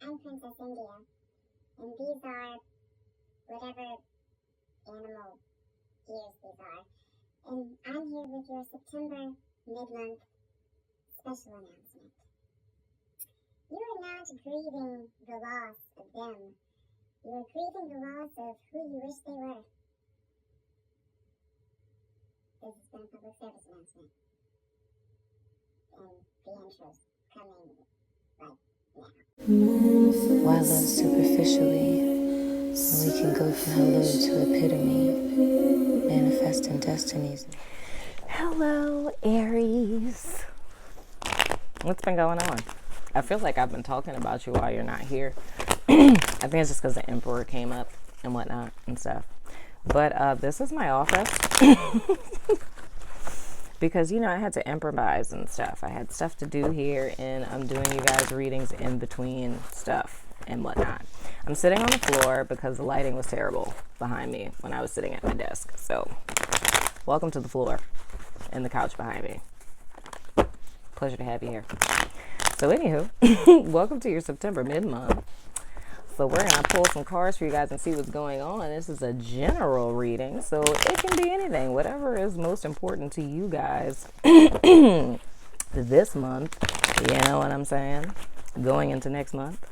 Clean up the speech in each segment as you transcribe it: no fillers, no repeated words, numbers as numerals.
I'm Princess India, and these are whatever animal ears these are. And I'm here with your September mid-month special announcement. You are not grieving the loss of them. You are grieving the loss of who you wish they were. This has been a public service announcement. And the intro's coming right now. Why love superficially when we can go from hello to epitome, manifesting destinies? Hello, Aries. What's been going on? I feel like I've been talking about you while you're not here. I think it's just because the Emperor came up and whatnot and stuff. But this is my office. Because, I had to improvise and stuff. I had stuff to do here, and I'm doing you guys readings in between stuff and whatnot. I'm sitting on the floor because the lighting was terrible behind me when I was sitting at my desk. So, welcome to the floor and the couch behind me. Pleasure to have you here. So, anywho, welcome to your September mid-month. So we're going to pull some cards for you guys and see what's going on. This is a general reading, so it can be anything. Whatever is most important to you guys this month, you know what I'm saying, going into next month.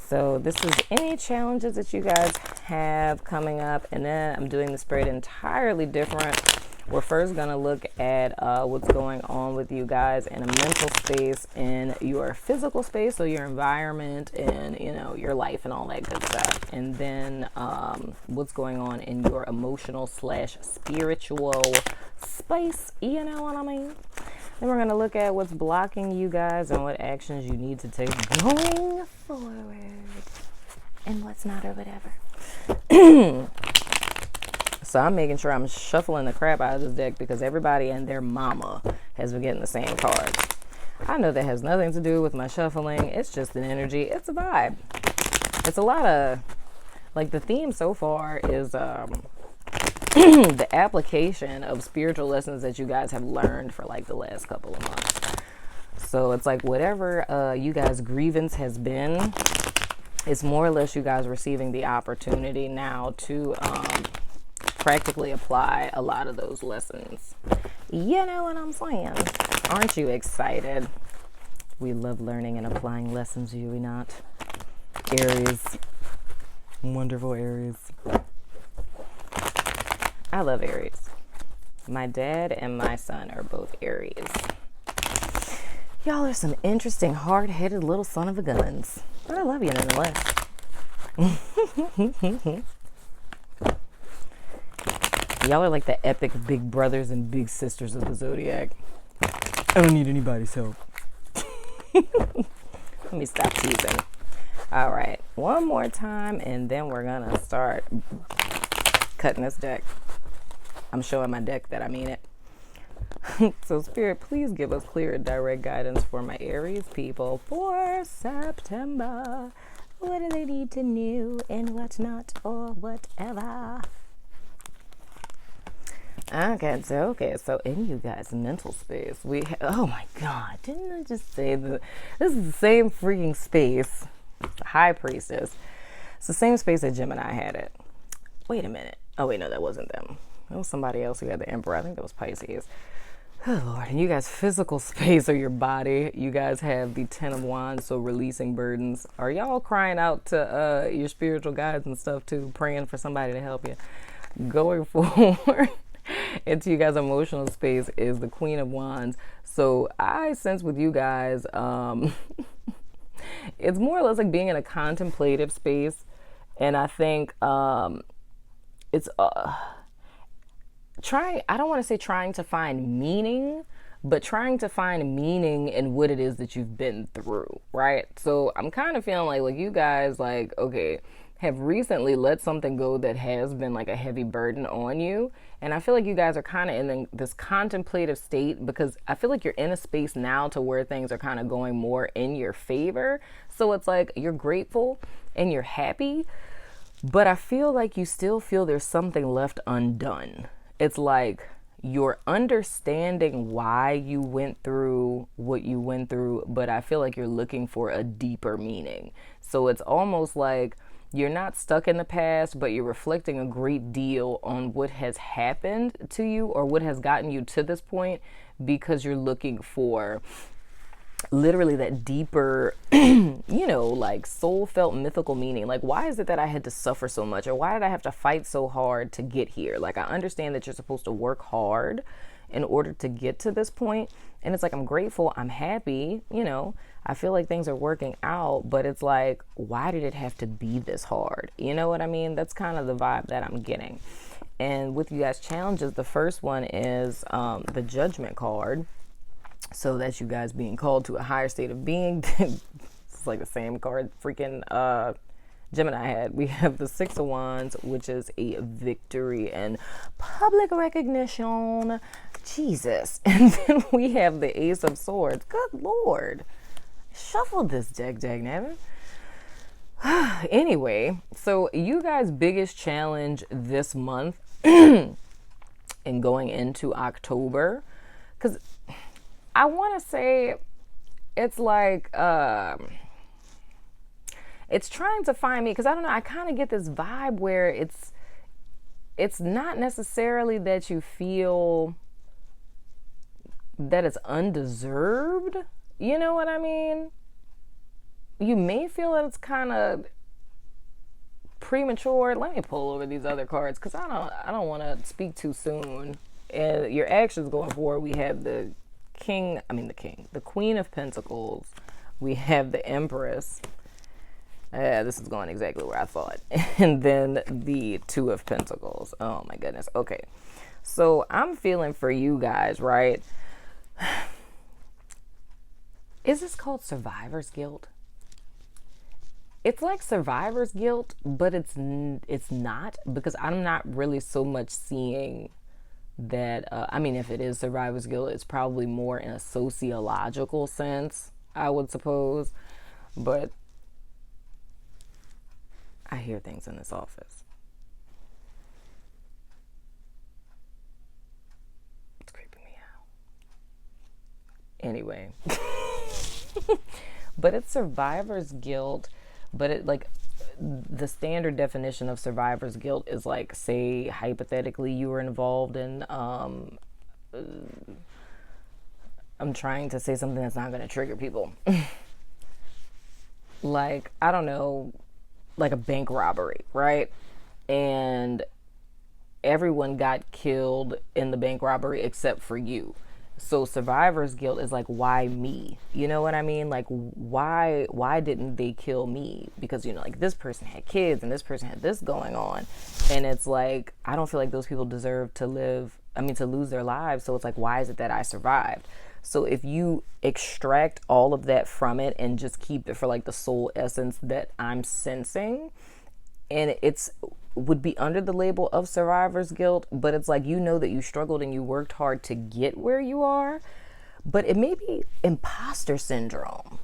So this is any challenges that you guys have coming up, and then I'm doing the spread entirely different. We're first going to look at what's going on with you guys in a mental space, in your physical space, so your environment and, your life and all that good stuff. And then what's going on in your emotional / spiritual space, you know what I mean? Then we're going to look at what's blocking you guys and what actions you need to take going forward and what's not or whatever. So I'm making sure I'm shuffling the crap out of this deck because everybody and their mama has been getting the same cards. I know that has nothing to do with my shuffling. It's just an energy. It's a vibe. It's a lot of, the theme so far is the application of spiritual lessons that you guys have learned for the last couple of months. So it's whatever you guys' grievance has been, it's more or less you guys receiving the opportunity now to practically apply a lot of those lessons. You know what I'm saying? Aren't you excited? We love learning and applying lessons, do we not? Aries. Wonderful Aries. I love Aries. My dad and my son are both Aries. Y'all are some interesting, hard-headed little son of a guns. But I love you nonetheless. Y'all are like the epic big brothers and big sisters of the zodiac. I don't need anybody's help. Let me stop teasing. All right, one more time, and then we're gonna start cutting this deck. I'm showing my deck that I mean it. So Spirit, please give us clear and direct guidance for my Aries people for September. What do they need to know and what not, or whatever? Okay, so in you guys' mental space, oh my God, didn't I just say that this is the same freaking space, High Priestess. It's the same space that Gemini had it. Wait a minute. Oh wait, no, that wasn't them. That was somebody else who had the Emperor. I think that was Pisces. Oh Lord, and you guys' physical space or your body, you guys have the 10 of Wands, so releasing burdens. Are y'all crying out to your spiritual guides and stuff too, praying for somebody to help you? Going forward into you guys' emotional space is the Queen of Wands. So I sense with you guys, it's more or less like being in a contemplative space. And I think it's I don't want to say trying to find meaning, but trying to find meaning in what it is that you've been through, right? So I'm kind of feeling like you guys, okay, have recently let something go that has been a heavy burden on you. And I feel like you guys are kind of in this contemplative state because I feel like you're in a space now to where things are kind of going more in your favor. So it's you're grateful and you're happy, but I feel like you still feel there's something left undone. It's you're understanding why you went through what you went through, but I feel like you're looking for a deeper meaning. So it's almost like you're not stuck in the past, but you're reflecting a great deal on what has happened to you or what has gotten you to this point, because you're looking for literally that deeper, like soul felt mythical meaning. Like, why is it that I had to suffer so much, or why did I have to fight so hard to get here? Like, I understand that you're supposed to work hard in order to get to this point, and it's like, I'm grateful, I'm happy, I feel like things are working out, but it's like, why did it have to be this hard? You know what I mean? That's kind of the vibe that I'm getting. And with you guys challenges, the first one is the Judgment card. So that's you guys being called to a higher state of being. It's like the same card freaking Gemini had. We have the Six of Wands, which is a victory and public recognition. Jesus. And then we have the Ace of Swords. Good Lord. Shuffle this deck, dagnabbit. Anyway, so you guys' biggest challenge this month and going into October, because I want to say it's like, it's trying to find me, because I don't know, I kind of get this vibe where it's not necessarily that you feel that it's undeserved. You know what I mean? You may feel that it's kind of premature. Let me pull over these other cards, because I don't want to speak too soon. And your actions going forward, we have the Queen of Pentacles. We have the Empress. This is going exactly where I thought. And then the Two of Pentacles. Oh my goodness. Okay. So I'm feeling for you guys, right? Is this called survivor's guilt? It's like survivor's guilt, but it's not, because I'm not really so much seeing that. If it is survivor's guilt, it's probably more in a sociological sense, I would suppose. But I hear things in this office. It's creeping me out. Anyway. But it's survivor's guilt. But it, like, the standard definition of survivor's guilt is like, say hypothetically you were involved in I'm trying to say something that's not going to trigger people. Like, I don't know, like a bank robbery, right? And everyone got killed in the bank robbery except for you. So survivor's guilt is like, why me? You know what I mean? Like, why didn't they kill me? Because, like, this person had kids and this person had this going on. And it's like, I don't feel like those people deserve to lose their lives. So it's like, why is it that I survived? So if you extract all of that from it and just keep it for like the soul essence that I'm sensing, and would be under the label of survivor's guilt, but it's like, that you struggled and you worked hard to get where you are, but it may be imposter syndrome.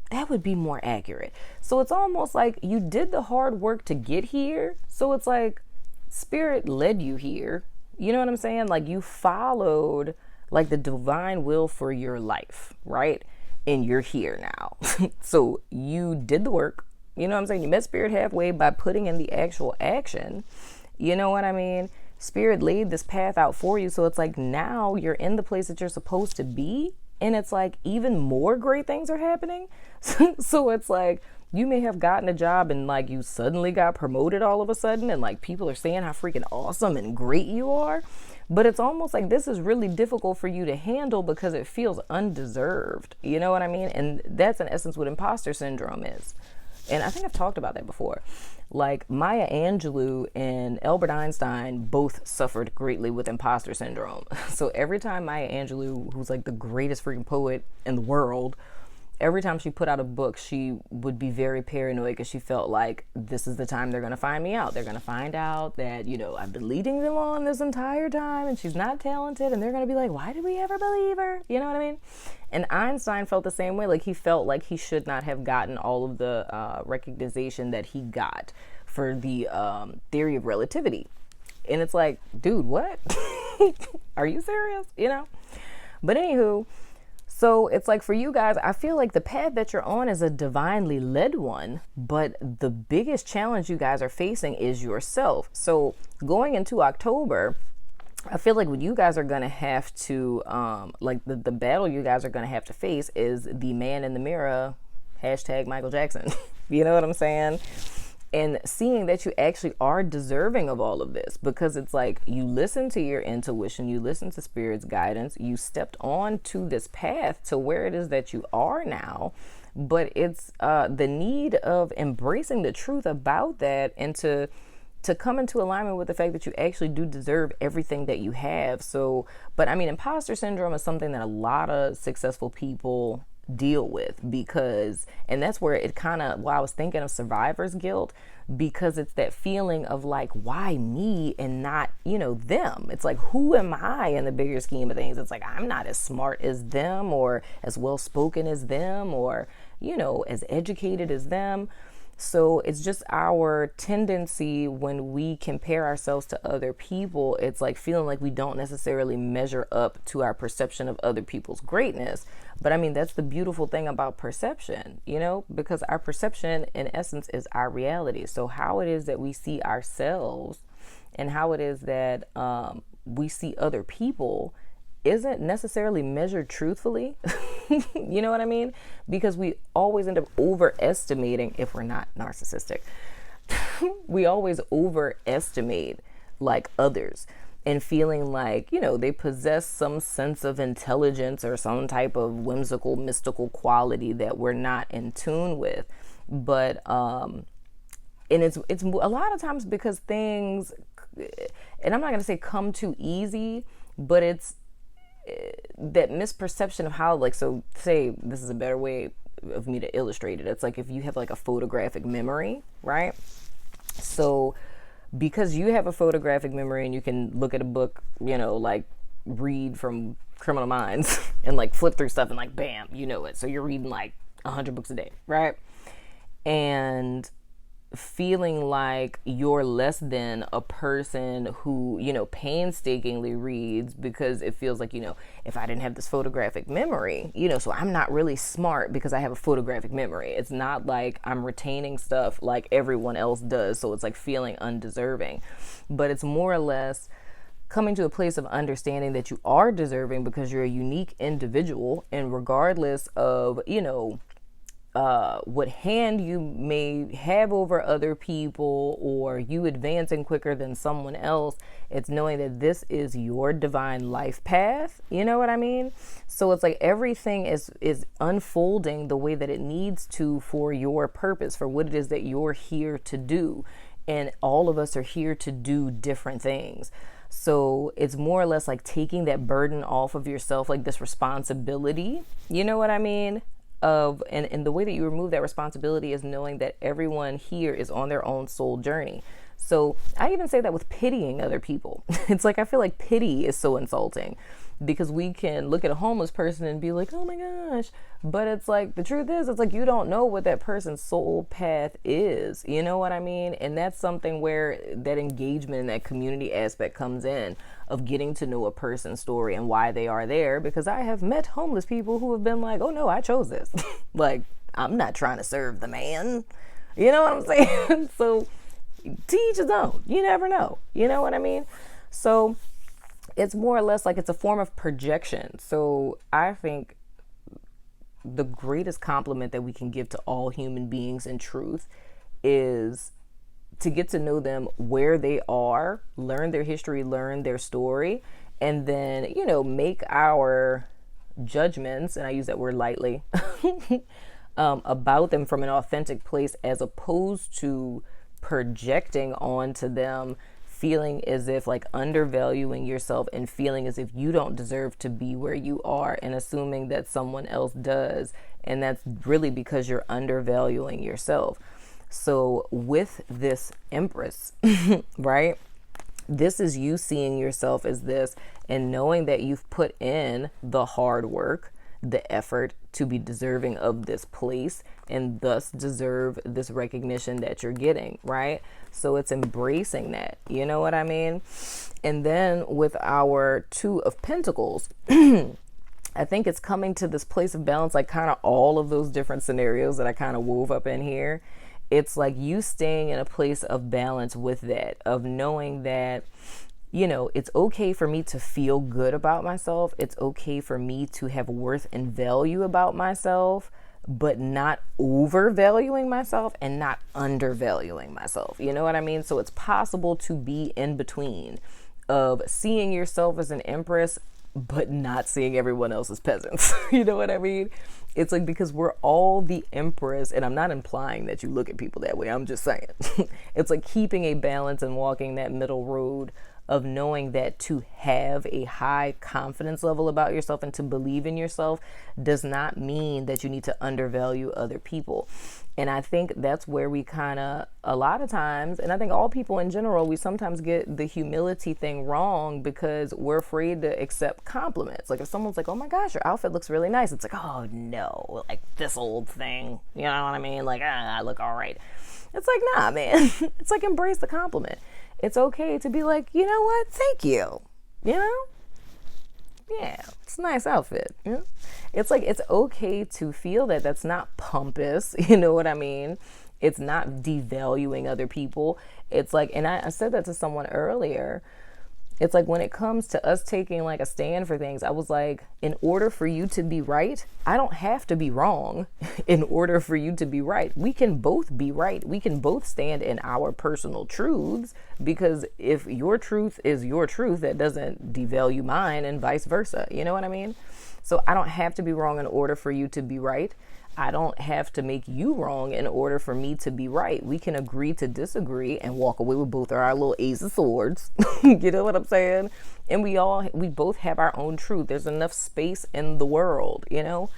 That would be more accurate. So it's almost like you did the hard work to get here. So it's like spirit led you here. You know what I'm saying? Like, you followed like the divine will for your life, right? And you're here now. So you did the work. You know what I'm saying? You met spirit halfway by putting in the actual action. You know what I mean? Spirit laid this path out for you. So it's like, now you're in the place that you're supposed to be. And it's like, even more great things are happening. So it's like, you may have gotten a job and like you suddenly got promoted all of a sudden. And like, people are saying how freaking awesome and great you are. But it's almost like this is really difficult for you to handle because it feels undeserved. You know what I mean? And that's in essence what imposter syndrome is. And I think I've talked about that before. Like, Maya Angelou and Albert Einstein both suffered greatly with imposter syndrome. So every time Maya Angelou, who's like the greatest freaking poet in the world, every time she put out a book, she would be very paranoid because she felt like, this is the time they're going to find me out. They're going to find out that, I've been leading them on this entire time and she's not talented. And they're going to be like, why did we ever believe her? You know what I mean? And Einstein felt the same way. Like, he felt like he should not have gotten all of the recognition that he got for the theory of relativity. And it's like, dude, what? Are you serious? You know? But anywho, so it's like for you guys, I feel like the path that you're on is a divinely led one, but the biggest challenge you guys are facing is yourself. So going into October, I feel like what you guys are gonna have to, like the battle you guys are gonna have to face is the man in the mirror, hashtag Michael Jackson. You know what I'm saying? And seeing that you actually are deserving of all of this, because it's like you listen to your intuition, you listen to spirit's guidance, you stepped on to this path to where it is that you are now. But it's the need of embracing the truth about that, and to come into alignment with the fact that you actually do deserve everything that you have. So, but I mean, imposter syndrome is something that a lot of successful people deal with, because, and that's where it kind of, well, I was thinking of survivor's guilt, because it's that feeling of like, why me and not, you know, them? It's like, who am I in the bigger scheme of things? It's like, I'm not as smart as them, or as well spoken as them, or, you know, as educated as them. So it's just our tendency when we compare ourselves to other people, it's like feeling like we don't necessarily measure up to our perception of other people's greatness. But I mean, that's the beautiful thing about perception, you know, because our perception in essence is our reality. So how it is that we see ourselves and how it is that we see other people isn't necessarily measured truthfully. You know what I mean? Because we always end up overestimating, if we're not narcissistic, we always overestimate like others, and feeling like, you know, they possess some sense of intelligence or some type of whimsical, mystical quality that we're not in tune with. But and it's a lot of times because things, and I'm not going to say come too easy, but it's that misperception of how, like, so say, this is a better way of me to illustrate it. It's like if you have like a photographic memory, right? So because you have a photographic memory and you can look at a book, you know, like read from Criminal Minds and like flip through stuff and like, bam, you know it. So you're reading like 100 books a day, right? And feeling like you're less than a person who, you know, painstakingly reads, because it feels like, you know, if I didn't have this photographic memory, you know, so I'm not really smart because I have a photographic memory. It's not like I'm retaining stuff like everyone else does. So it's like feeling undeserving, but it's more or less coming to a place of understanding that you are deserving because you're a unique individual, and regardless of, you know, what hand you may have over other people, or you advancing quicker than someone else, it's knowing that this is your divine life path. You know what I mean? So it's like everything is unfolding the way that it needs to for your purpose, for what it is that you're here to do. And all of us are here to do different things. So it's more or less like taking that burden off of yourself, like this responsibility. You know what I mean? And the way that you remove that responsibility is knowing that everyone here is on their own soul journey. So I even say that with pitying other people. It's like, I feel like pity is so insulting, because we can look at a homeless person and be like, oh my gosh, but it's like, the truth is, it's like, you don't know what that person's soul path is. You know what I mean? And that's something where that engagement and that community aspect comes in, of getting to know a person's story and why they are there. Because I have met homeless people who have been like, oh no, I chose this. Like, I'm not trying to serve the man. You know what I'm saying? So to each his own. You never know. You know what I mean? So it's more or less like it's a form of projection. So I think the greatest compliment that we can give to all human beings in truth is to get to know them where they are, learn their history, learn their story, and then, you know, make our judgments, and I use that word lightly, about them from an authentic place, as opposed to projecting onto them, feeling as if like undervaluing yourself and feeling as if you don't deserve to be where you are, and assuming that someone else does. And that's really because you're undervaluing yourself. So with this Empress, right? This is you seeing yourself as this, and knowing that you've put in the hard work, the effort to be deserving of this place and thus deserve this recognition that you're getting, right? So it's embracing that, you know what I mean? And then with our Two of Pentacles, I think it's coming to this place of balance, like kind of all of those different scenarios that I kind of wove up in here. It's like you staying in a place of balance with that, of knowing that, you know, it's okay for me to feel good about myself. It's okay for me to have worth and value about myself, but not overvaluing myself and not undervaluing myself. You know what I mean? So it's possible to be in between of seeing yourself as an empress, but not seeing everyone else as peasants. You know what I mean? It's like, because we're all the empress, and I'm not implying that you look at people that way. I'm just saying. It's like keeping a balance and walking that middle road of knowing that to have a high confidence level about yourself and to believe in yourself does not mean that you need to undervalue other people. And I think that's where we kind of, a lot of times, and I think all people in general, we sometimes get the humility thing wrong because we're afraid to accept compliments. Like if someone's like, oh my gosh, your outfit looks really nice. It's like, oh no, like this old thing. You know what I mean? Like, I look all right. It's like, nah, man. It's like, embrace the compliment. It's okay to be like, you know what? Thank you. You know? Yeah, it's a nice outfit. You know? It's like, it's okay to feel that. That's not pompous. You know what I mean? It's not devaluing other people. It's like, and I said that to someone earlier. It's like when it comes to us taking like a stand for things, I was like, in order for you to be right, I don't have to be wrong in order for you to be right. We can both be right. We can both stand in our personal truths, because if your truth is your truth, that doesn't devalue mine, and vice versa. You know what I mean? So I don't have to be wrong in order for you to be right. I don't have to make you wrong in order for me to be right. We can agree to disagree and walk away with both our little ace of swords. You know what I'm saying? And we both have our own truth. There's enough space in the world, you know?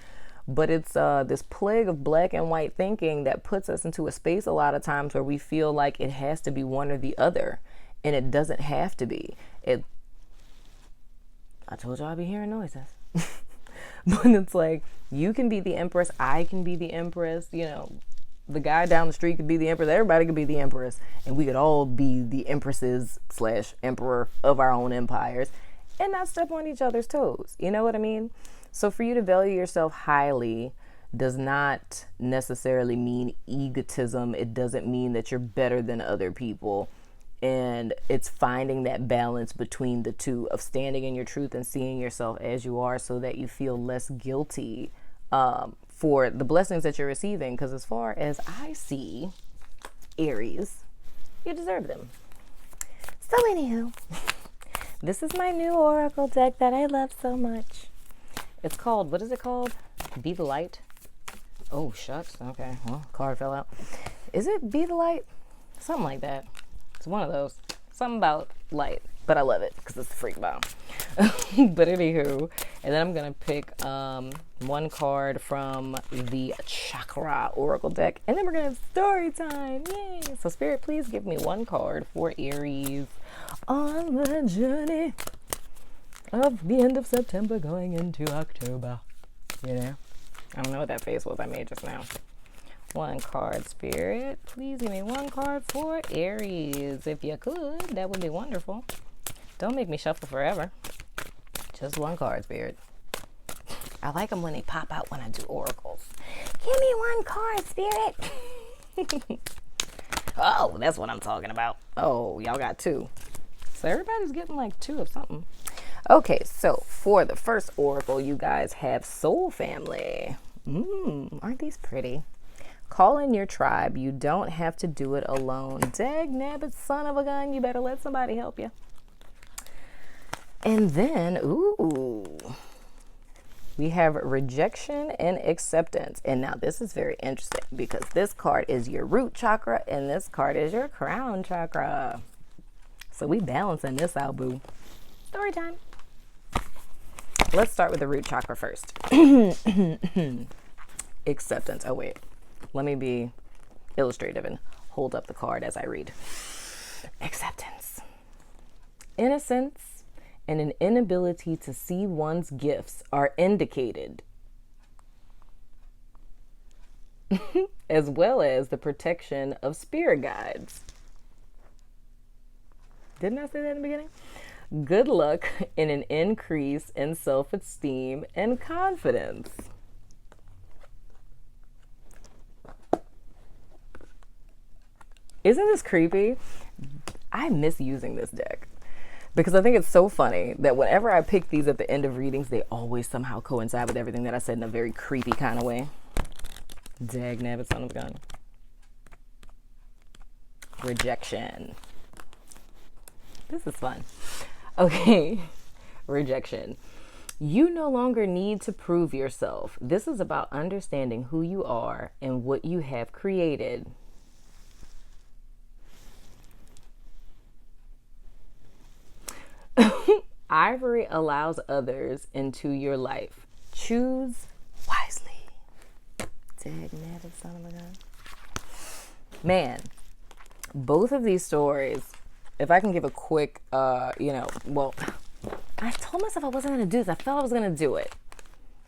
But it's this plague of black and white thinking that puts us into a space a lot of times where we feel like it has to be one or the other. And it doesn't have to be. I told you I'd be hearing noises. But it's like, you can be the empress, I can be the empress, you know, the guy down the street could be the empress, everybody could be the empress, and we could all be the empresses / emperor of our own empires and not step on each other's toes. You know what I mean? So for you to value yourself highly does not necessarily mean egotism. It doesn't mean that you're better than other people. And it's finding that balance between the two, of standing in your truth and seeing yourself as you are, so that you feel less guilty for the blessings that you're receiving. Because as far as I see, Aries, you deserve them. So anywho, this is my new oracle deck that I love so much. It's called, what is it called? Be the Light. Oh, shucks. Okay, well, card fell out. Is it Be the Light? Something like that. It's one of those. Something about light. But I love it because it's the freak bomb. But anywho, and then I'm going to pick one card from the Chakra Oracle deck. And then we're going to have story time. Yay! So Spirit, please give me one card for Aries on the journey of the end of September going into October. You know? I don't know what that face was I made just now. One card, Spirit. Please give me one card for Aries. If you could, that would be wonderful. Don't make me shuffle forever. Just one card, Spirit. I like them when they pop out when I do oracles. Give me one card, Spirit. Oh, that's what I'm talking about. Oh, y'all got two. So everybody's getting like two of something. Okay, so for the first oracle, you guys have Soul Family. Aren't these pretty? Call in your tribe. You don't have to do it alone. Dag nabbit, son of a gun. You better let somebody help you. And then, we have Rejection and Acceptance. And now this is very interesting because this card is your root chakra and this card is your crown chakra. So we balancing this out, boo. Story time. Let's start with the root chakra first. Acceptance. Oh, wait. Let me be illustrative and hold up the card as I read. Acceptance. Innocence and an inability to see one's gifts are indicated as well as the protection of spirit guides. Didn't I say that in the beginning? Good luck in an increase in self-esteem and confidence. Isn't this creepy? I miss using this deck because I think it's so funny that whenever I pick these at the end of readings, they always somehow coincide with everything that I said in a very creepy kind of way. Dag nabbit, son of a gun. Rejection. This is fun. Okay, rejection. You no longer need to prove yourself. This is about understanding who you are and what you have created. Ivory allows others into your life. Choose wisely. Dag nabbit, son of a gun. Man, both of these stories, if I can give a quick, I told myself I wasn't going to do this. I felt I was going to do it.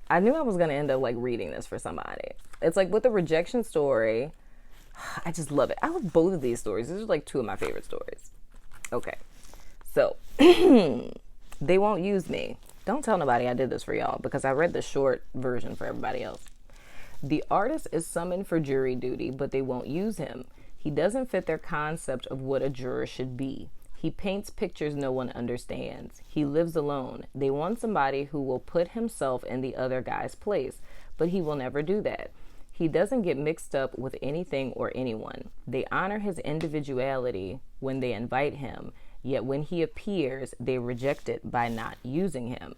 I knew I was going to end up like reading this for somebody. It's like with the rejection story, I just love it. I love both of these stories. These are like two of my favorite stories. Okay. So, they won't use me. Don't tell nobody I did this for y'all because I read the short version for everybody else. The artist is summoned for jury duty, but they won't use him. He doesn't fit their concept of what a juror should be. He paints pictures no one understands. He lives alone. They want somebody who will put himself in the other guy's place, but he will never do that. He doesn't get mixed up with anything or anyone. They honor his individuality when they invite him, yet when he appears, they reject it by not using him.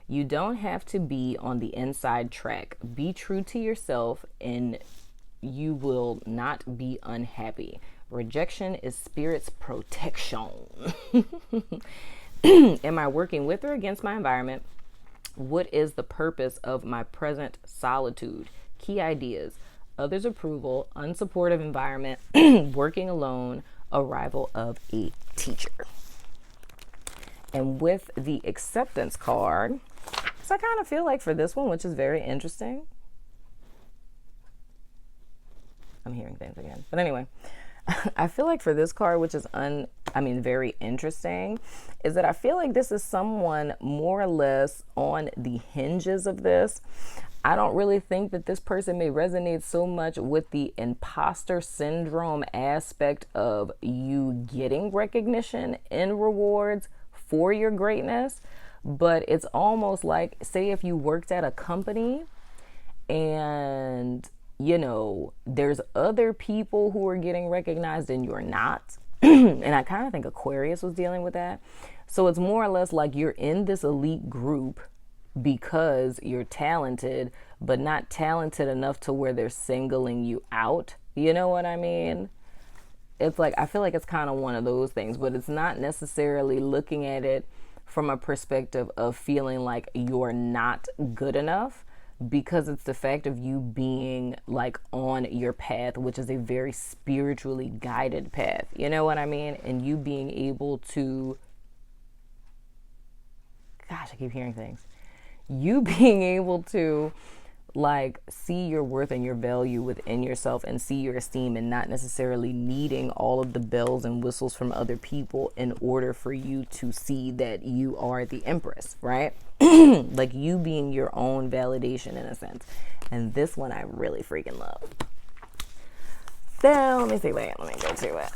You don't have to be on the inside track. Be true to yourself and you will not be unhappy. Rejection is spirit's protection. Am I working with or against my environment? What is the purpose of my present solitude? Key ideas: others' approval, unsupportive environment, working alone, arrival of a teacher. And with the acceptance card, so I kind of feel like for this one, which is very interesting, I'm hearing things again. But anyway, I feel like for this card, which is very interesting, is that I feel like this is someone more or less on the hinges of this. I don't really think that this person may resonate so much with the imposter syndrome aspect of you getting recognition and rewards for your greatness. But it's almost like, say if you worked at a company and there's other people who are getting recognized and you're not. And I kind of think Aquarius was dealing with that. So it's more or less like you're in this elite group because you're talented, but not talented enough to where they're singling you out. You know what I mean? It's like, I feel like it's kind of one of those things, but it's not necessarily looking at it from a perspective of feeling like you're not good enough, because it's the fact of you being like on your path, which is a very spiritually guided path. You know what I mean? And you being able to, gosh, I keep hearing things. You being able to like see your worth and your value within yourself and see your esteem, and not necessarily needing all of the bells and whistles from other people in order for you to see that you are the empress, right? Like you being your own validation in a sense. And this one I really freaking love. So let me see, let me go to it.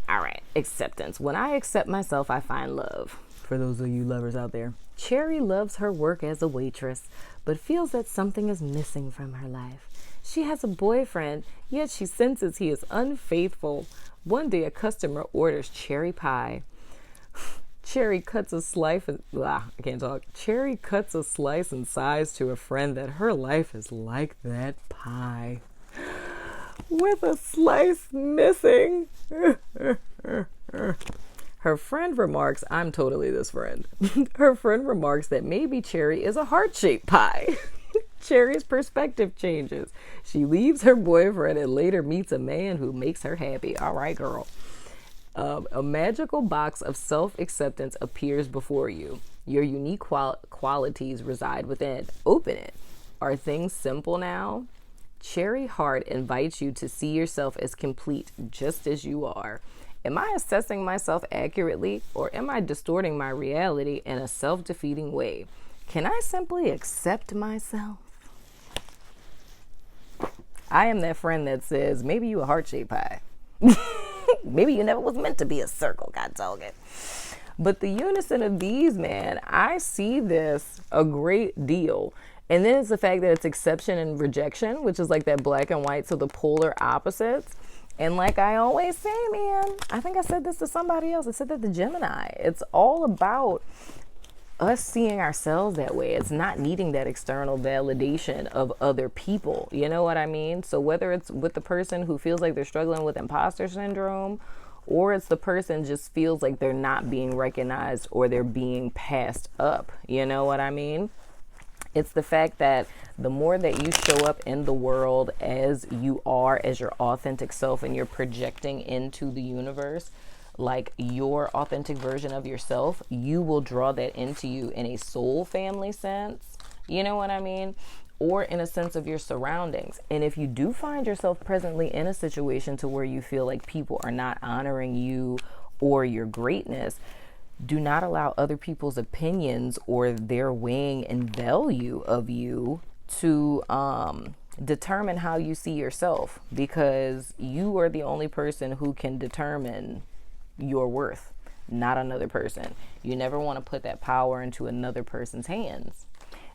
All right, acceptance. When I accept myself, I find love. For those of you lovers out there, Cherry loves her work as a waitress, but feels that something is missing from her life. She has a boyfriend, yet she senses he is unfaithful. One day a customer orders cherry pie. Cherry cuts a slice and Cherry cuts a slice and sighs to a friend that her life is like that pie, with a slice missing. Her friend remarks, I'm totally this friend. Her friend remarks that maybe Cherry is a heart-shaped pie. Cherry's perspective changes. She leaves her boyfriend and later meets a man who makes her happy. All right, girl. A magical box of self-acceptance appears before you. Your unique qualities reside within. Open it. Are things simple now? Cherry Heart invites you to see yourself as complete just as you are. Am I assessing myself accurately, or am I distorting my reality in a self-defeating way? Can I simply accept myself? I am that friend that says, maybe you a heart-shaped pie. Maybe you never was meant to be a circle, God dog it. But the unison of these, man, I see this a great deal. And then it's the fact that it's exception and rejection, which is like that black and white, so the polar opposites. And like I always say, man, I think I said this to somebody else. I said that to Gemini. It's all about us seeing ourselves that way. It's not needing that external validation of other people. You know what I mean? So whether it's with the person who feels like they're struggling with imposter syndrome, or it's the person just feels like they're not being recognized or they're being passed up. You know what I mean? It's the fact that the more that you show up in the world as you are, as your authentic self, and you're projecting into the universe like your authentic version of yourself, you will draw that into you in a soul family sense. You know what I mean? Or in a sense of your surroundings. And if you do find yourself presently in a situation to where you feel like people are not honoring you or your greatness, do not allow other people's opinions or their weighing and value of you to determine how you see yourself, because you are the only person who can determine your worth, not another person. You never want to put that power into another person's hands,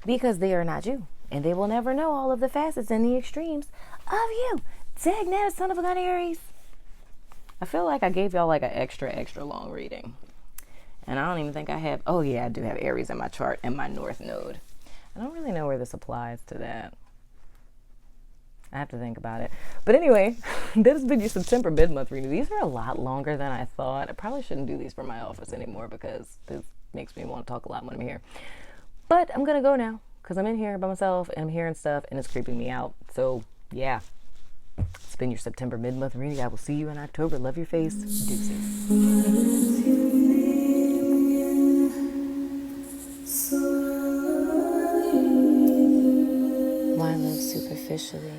because they are not you, and they will never know all of the facets and the extremes of you. Dang, son of a gun, Aries. I feel like I gave y'all like an extra long reading. And I don't even think I have, oh yeah, I do have Aries in my chart and my North Node. I don't really know where this applies to that. I have to think about it. But anyway, this has been your September mid-month reading. These are a lot longer than I thought. I probably shouldn't do these for my office anymore, because this makes me want to talk a lot when I'm here. But I'm going to go now, because I'm in here by myself and I'm hearing stuff and it's creeping me out. So yeah, it's been your September mid-month reading. I will see you in October. Love your face. Deuces. Why live superficially